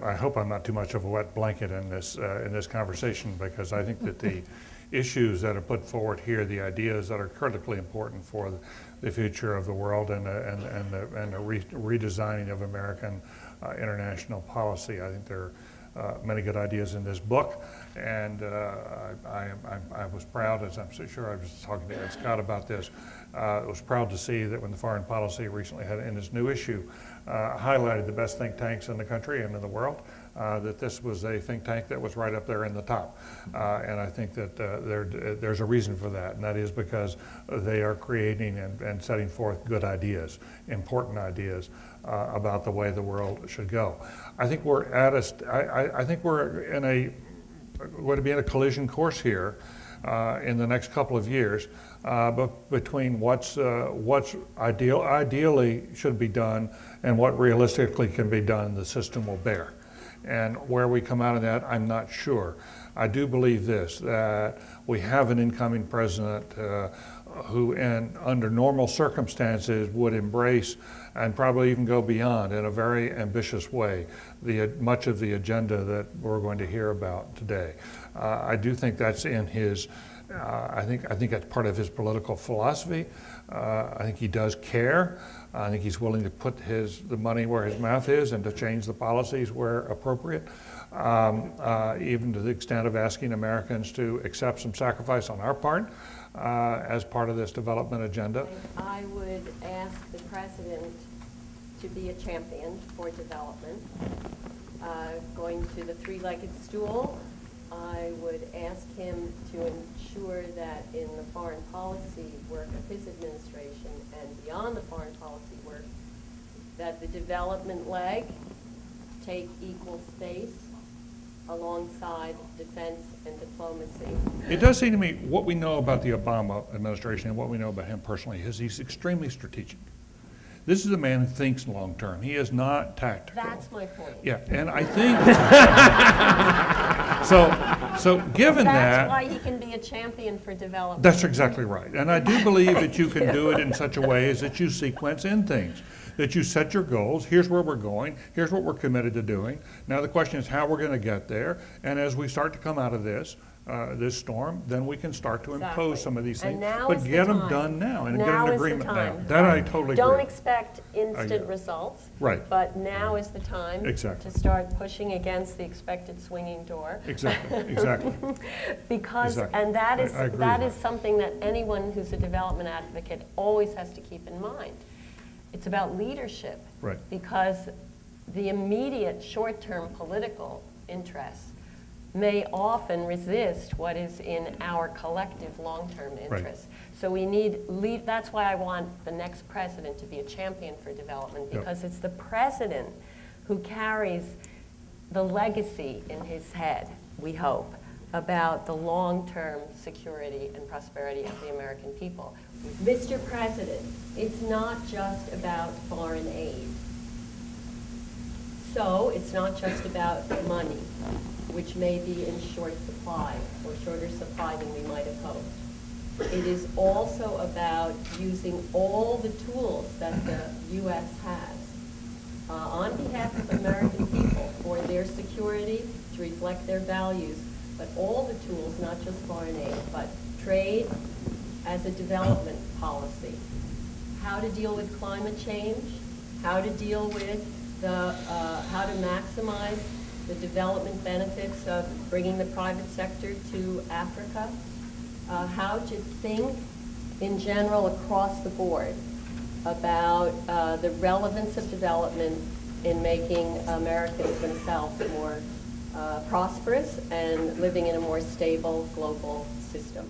I hope I'm not too much of a wet blanket in this conversation, because I think that the issues that are put forward here, the ideas that are critically important for the future of the world and the redesigning of American international policy. I think there are many good ideas in this book, and I was proud, as I'm so sure I was talking to Ed Scott about this, I was proud to see that when the Foreign Policy recently had in its new issue highlighted the best think tanks in the country and in the world, that this was a think tank that was right up there in the top. And I think that there's a reason for that, and that is because they are creating and setting forth good ideas, important ideas about the way the world should go. I think we're at I think we're going to be in a collision course here in the next couple of years, but between what's ideally should be done and what realistically can be done, the system will bear. And where we come out of that, I'm not sure. I do believe this, that we have an incoming president who, under normal circumstances, would embrace and probably even go beyond in a very ambitious way much of the agenda that we're going to hear about today. I do think that's in his, I think that's part of his political philosophy. I think he does care. I think he's willing to put the money where his mouth is and to change the policies where appropriate, even to the extent of asking Americans to accept some sacrifice on our part as part of this development agenda. I would ask the president to be a champion for development. Going to the three-legged stool, I would ask him to ensure that in the foreign policy work of his administration and beyond the foreign policy work, that the development leg take equal space alongside defense and diplomacy. It does seem to me what we know about the Obama administration and what we know about him personally is he's extremely strategic. This is a man who thinks long term. He is not tactical. That's my point. Yeah, and I think so given that, that's why he can be a champion for development. That's exactly right. And I do believe that you can do it in such a way as that you sequence in things, that you set your goals. Here's where we're going. Here's what we're committed to doing. Now the question is how we're going to get there. And as we start to come out of this storm, then we can start to impose some of these things, but get them done now and get an agreement now. That I totally agree. Don't expect instant results, right? But now is the time to start pushing against the expected swinging door. Exactly. Because and that is something that anyone who's a development advocate always has to keep in mind. It's about leadership, right? Because the immediate short-term political interests may often resist what is in our collective long-term interest. Right. So we need that's why I want the next president to be a champion for development, because it's the president who carries the legacy in his head, we hope, about the long-term security and prosperity of the American people. Mr. President, it's not just about foreign aid. So it's not just about money, which may be in short supply, or shorter supply than we might have hoped. It is also about using all the tools that the U.S. has on behalf of American people for their security, to reflect their values, but all the tools, not just foreign aid, but trade as a development policy, how to deal with climate change, how to deal with how to maximize the development benefits of bringing the private sector to Africa, how to think in general across the board about the relevance of development in making Americans themselves more prosperous and living in a more stable global system.